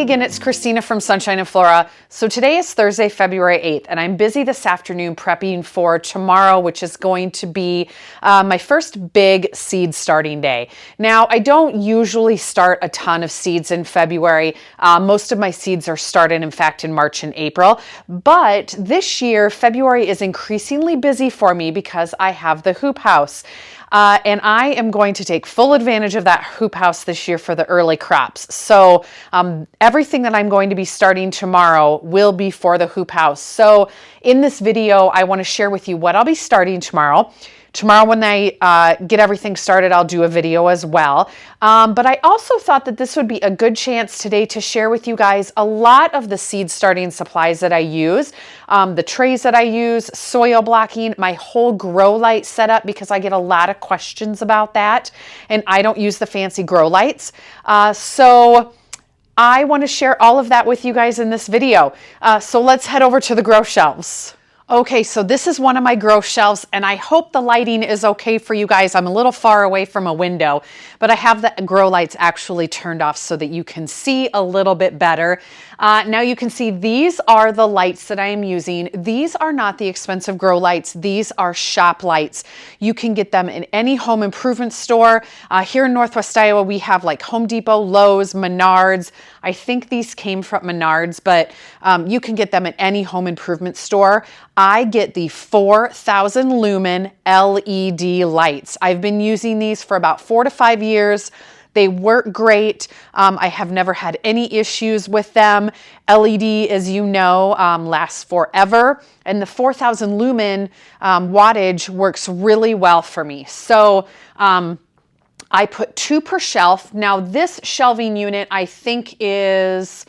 again, it's Christina from Sunshine and Flora. So today is Thursday, February 8th, and I'm busy this afternoon prepping for tomorrow, which is going to be my first big seed starting day. Now, I don't usually start a ton of seeds in February. Most of my seeds are started, in fact, in March and April. But this year, February is increasingly busy for me because I have the hoop house. And I am going to take full advantage of that hoop house this year for the early crops. So everything that I'm going to be starting tomorrow will be for the hoop house. So in this video, I want to share with you what I'll be starting tomorrow. Tomorrow when I get everything started, I'll do a video as well. But I also thought that this would be a good chance today to share with you guys a lot of the seed starting supplies that I use, the trays that I use, soil blocking, my whole grow light setup, because I get a lot of questions about that, and I don't use the fancy grow lights. So I want to share all of that with you guys in this video. So let's head over to the grow shelves. Okay, so this is one of my grow shelves, and I hope the lighting is okay for you guys. I'm a little far away from a window, but I have the grow lights actually turned off so that you can see a little bit better. Now you can see these are the lights that I am using. These are not the expensive grow lights. These are shop lights. You can get them in any home improvement store. Here in Northwest Iowa, we have like Home Depot, Lowe's, Menards. I think these came from Menards, but you can get them at any home improvement store. I get the 4,000 lumen LED lights. I've been using these for about 4 to 5 years. They work great. I have never had any issues with them. LED, as you know, lasts forever. And the 4,000 lumen wattage works really well for me. So I put 2 per shelf. Now this shelving unit I think is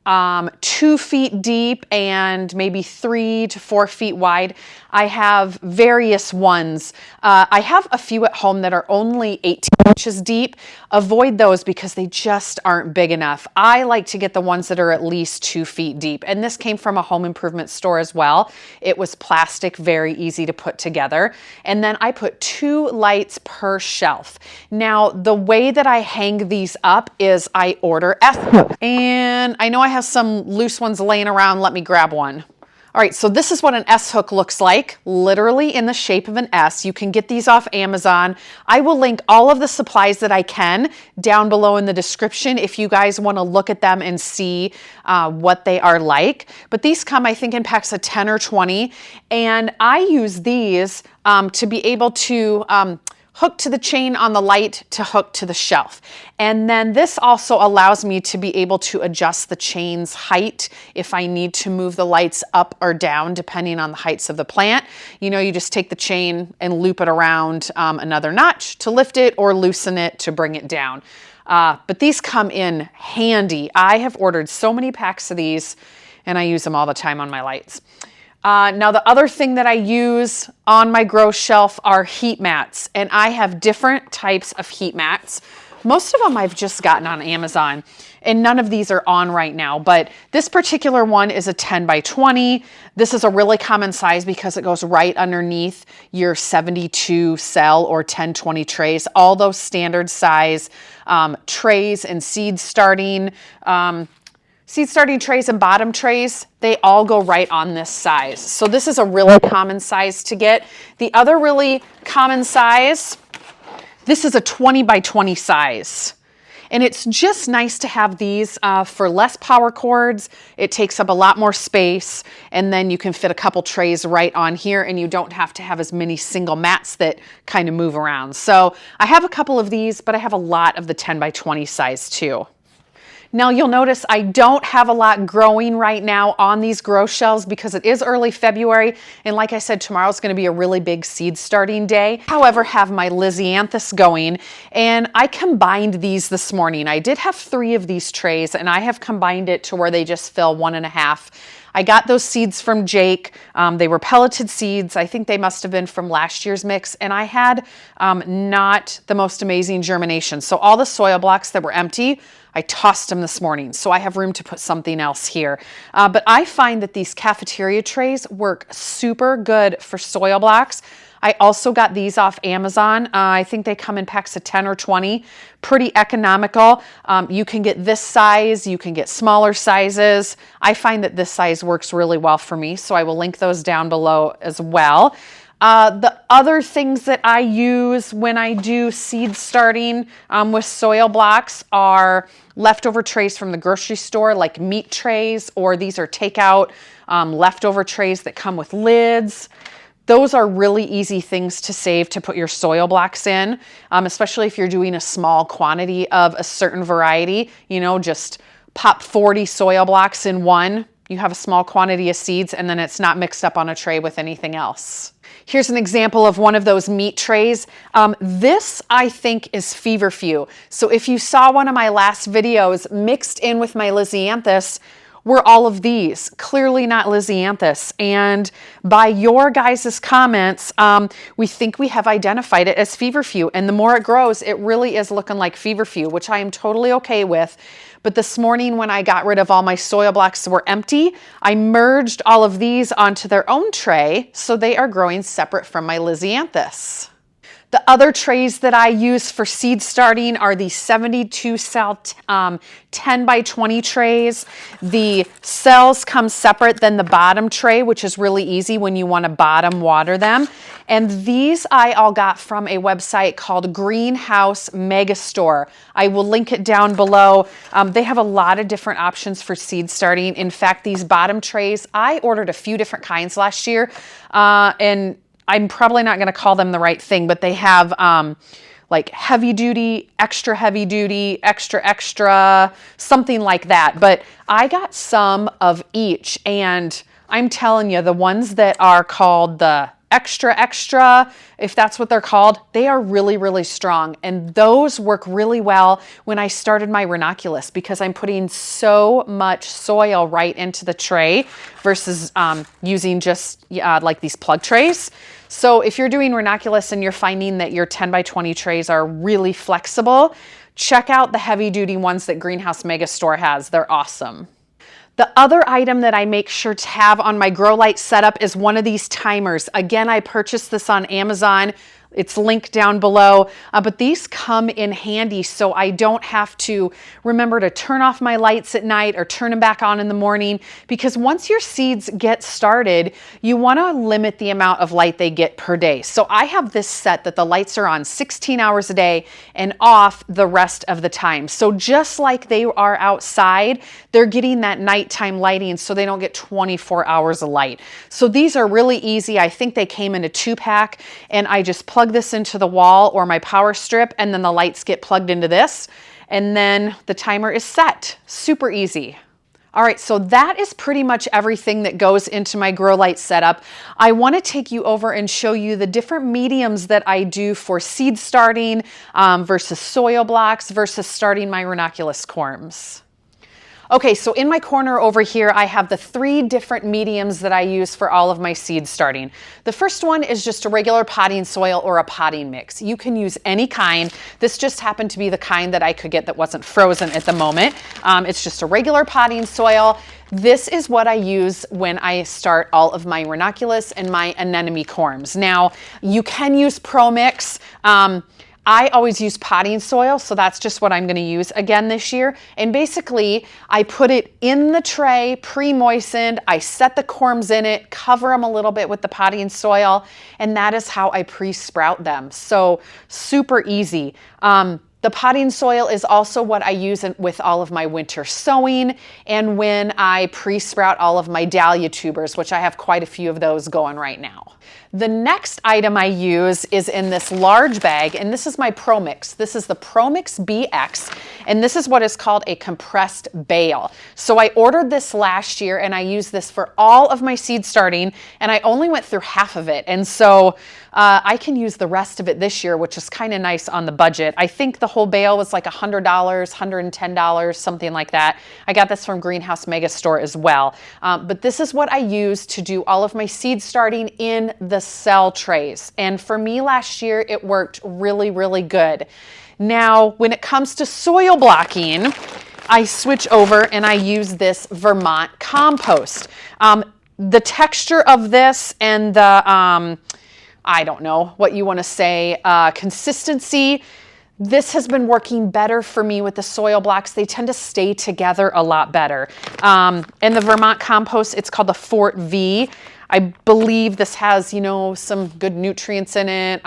2 feet deep and maybe 3 to 4 feet wide. I have various ones. I have a few at home that are only 18 inches deep. Avoid those because they just aren't big enough. I like to get the ones that are at least 2 feet deep. And this came from a home improvement store as well. It was plastic, very easy to put together. And then I put 2 lights per shelf. Now, the way that I hang these up is I order S-hooks. And I know I have some loose ones laying around. Let me grab one. All right, so this is what an S-hook looks like, literally in the shape of an S. You can get these off Amazon. I will link all of the supplies that I can down below in the description if you guys want to look at them and see what they are like. But these come, I think, in packs of 10 or 20, and I use these to be able to hook to the chain on the light to hook to the shelf. And then this also allows me to be able to adjust the chain's height if I need to move the lights up or down depending on the heights of the plant. You know, you just take the chain and loop it around another notch to lift it or loosen it to bring it down. But these come in handy. I have ordered so many packs of these and I use them all the time on my lights. Now the other thing that I use on my grow shelf are heat mats, and I have different types of heat mats. Most of them I've just gotten on Amazon, and none of these are on right now, but this particular one is a 10 by 20. This is a really common size because it goes right underneath your 72 cell or 1020 trays. All those standard size trays and seed starting trays and bottom trays, they all go right on this size. So this is a really common size to get. The other really common size, this is a 20 by 20 size. And it's just nice to have these for less power cords. It takes up a lot more space, and then you can fit a couple trays right on here, and you don't have to have as many single mats that kind of move around. So I have a couple of these, but I have a lot of the 10 by 20 size too. Now you'll notice I don't have a lot growing right now on these grow shelves because it is early February, and like I said, tomorrow's going to be a really big seed starting day. However, have my Lysianthus going, and I combined these this morning. I did have 3 of these trays, and I have combined it to where they just fill 1.5. I got those seeds from Jake. They were pelleted seeds. I think they must have been from last year's mix, and I had not the most amazing germination. So all the soil blocks that were empty, I tossed them this morning, so I have room to put something else here. But I find that these cafeteria trays work super good for soil blocks. I also got these off Amazon. I think they come in packs of 10 or 20. Pretty economical. You can get this size, you can get smaller sizes. I find that this size works really well for me, so I will link those down below as well. The other things that I use when I do seed starting with soil blocks are leftover trays from the grocery store, like meat trays, or these are takeout leftover trays that come with lids. Those are really easy things to save to put your soil blocks in, especially if you're doing a small quantity of a certain variety. You know, just pop 40 soil blocks in one. You have a small quantity of seeds, and then it's not mixed up on a tray with anything else. Here's an example of one of those meat trays. This, I think, is feverfew. So if you saw one of my last videos, mixed in with my Lisianthus were all of these, clearly not Lisianthus. And by your guys' comments, we think we have identified it as feverfew. And the more it grows, it really is looking like feverfew, which I am totally okay with. But this morning when I got rid of all my soil blocks that were empty, I merged all of these onto their own tray, so they are growing separate from my Lisianthus. The other trays that I use for seed starting are the 72 cell 10 by 20 trays. The cells come separate than the bottom tray, which is really easy when you want to bottom water them. And these I all got from a website called Greenhouse Megastore. I will link it down below. They have a lot of different options for seed starting. In fact, these bottom trays, I ordered a few different kinds last year, and I'm probably not going to call them the right thing, but they have like heavy duty, extra, something like that. But I got some of each, and I'm telling you, the ones that are called the extra, if that's what they're called, they are really, really strong. And those work really well when I started my ranunculus, because I'm putting so much soil right into the tray versus using just like these plug trays. So if you're doing ranunculus and you're finding that your 10 by 20 trays are really flexible, check out the heavy duty ones that Greenhouse Megastore has. They're awesome. The other item that I make sure to have on my grow light setup is one of these timers. Again, I purchased this on Amazon. It's linked down below, but these come in handy so I don't have to remember to turn off my lights at night or turn them back on in the morning, because once your seeds get started, you want to limit the amount of light they get per day. So I have this set that the lights are on 16 hours a day and off the rest of the time. So just like they are outside, they're getting that nighttime lighting so they don't get 24 hours of light. So these are really easy. I think they came in a 2-pack, and I just plug this into the wall or my power strip, and then the lights get plugged into this, and then the timer is set. Super easy. All right, so that is pretty much everything that goes into my grow light setup. I want to take you over and show you the different mediums that I do for seed starting versus soil blocks versus starting my ranunculus corms. Okay, so in my corner over here, I have the 3 different mediums that I use for all of my seed starting. The first one is just a regular potting soil or a potting mix. You can use any kind. This just happened to be the kind that I could get that wasn't frozen at the moment. It's just a regular potting soil. This is what I use when I start all of my ranunculus and my anemone corms. Now, you can use Pro Mix. I always use potting soil, so that's just what I'm going to use again this year. And basically, I put it in the tray, pre-moistened. I set the corms in it, cover them a little bit with the potting soil, and that is how I pre-sprout them. So super easy. The potting soil is also what I use with all of my winter sowing and when I pre-sprout all of my dahlia tubers, which I have quite a few of those going right now. The next item I use is in this large bag, and this is my Pro Mix. This is the Pro Mix BX, and this is what is called a compressed bale. So I ordered this last year, and I used this for all of my seed starting, and I only went through half of it. And so I can use the rest of it this year, which is kind of nice on the budget. I think the whole bale was like $100, $110, something like that. I got this from Greenhouse Mega Store as well. But this is what I use to do all of my seed starting in the cell trays. And for me last year, it worked really, really good. Now, when it comes to soil blocking, I switch over and I use this Vermont compost. The texture of this and the, I don't know what you want to say, consistency, this has been working better for me with the soil blocks. They tend to stay together a lot better. And the Vermont compost, it's called the Fort V. I believe this has, you know, some good nutrients in it.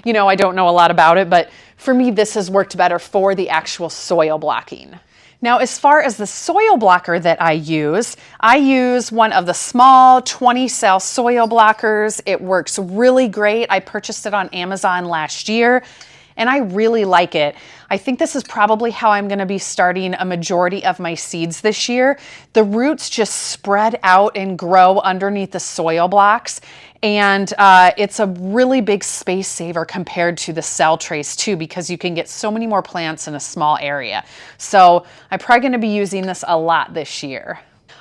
You know, I don't know a lot about it, but for me, this has worked better for the actual soil blocking. Now, as far as the soil blocker that I use one of the small 20 cell soil blockers. It works really great. I purchased it on Amazon last year, and I really like it. I think this is probably how I'm going to be starting a majority of my seeds this year. The roots just spread out and grow underneath the soil blocks, and it's a really big space saver compared to the cell trays too, because you can get so many more plants in a small area. So I'm probably going to be using this a lot this year.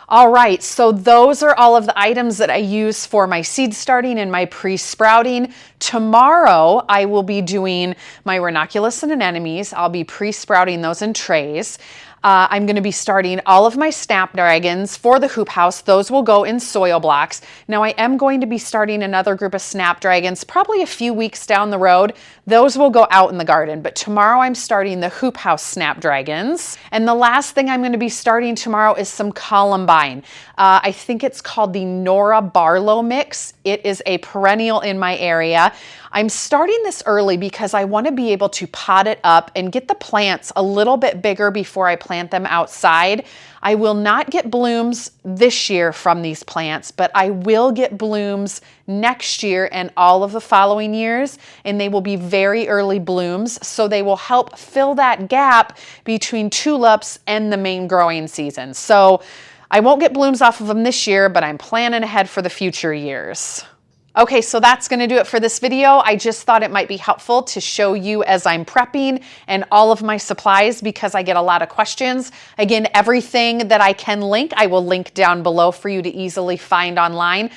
All right, so those are all of the items that I use for my seed starting and my pre-sprouting. Tomorrow, I will be doing my ranunculus and anemones. I'll be pre-sprouting those in trays. I'm going to be starting all of my snapdragons for the hoop house. Those will go in soil blocks. Now, I am going to be starting another group of snapdragons probably a few weeks down the road. Those will go out in the garden, but tomorrow I'm starting the hoop house snapdragons. And the last thing I'm going to be starting tomorrow is some columbine. I think it's called the Nora Barlow mix. It is a perennial in my area. I'm starting this early because I want to be able to pot it up and get the plants a little bit bigger before I plant them outside. I will not get blooms this year from these plants, but I will get blooms next year and all of the following years, and they will be very early blooms, so they will help fill that gap between tulips and the main growing season. So I won't get blooms off of them this year, but I'm planning ahead for the future years. Okay, so that's going to do it for this video. I just thought it might be helpful to show you as I'm prepping and all of my supplies because I get a lot of questions. Again, everything that I can link, I will link down below for you to easily find online.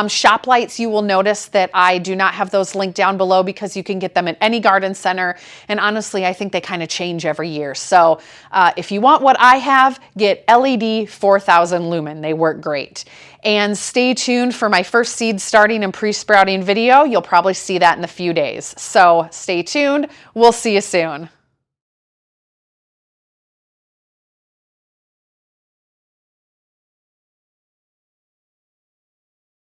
Shop lights, you will notice that I do not have those linked down below because you can get them at any garden center. And honestly, I think they kind of change every year. So if you want what I have, get LED 4000 lumen. They work great. And stay tuned for my first seed starting and pre-sprouting video. You'll probably see that in a few days. So stay tuned. We'll see you soon.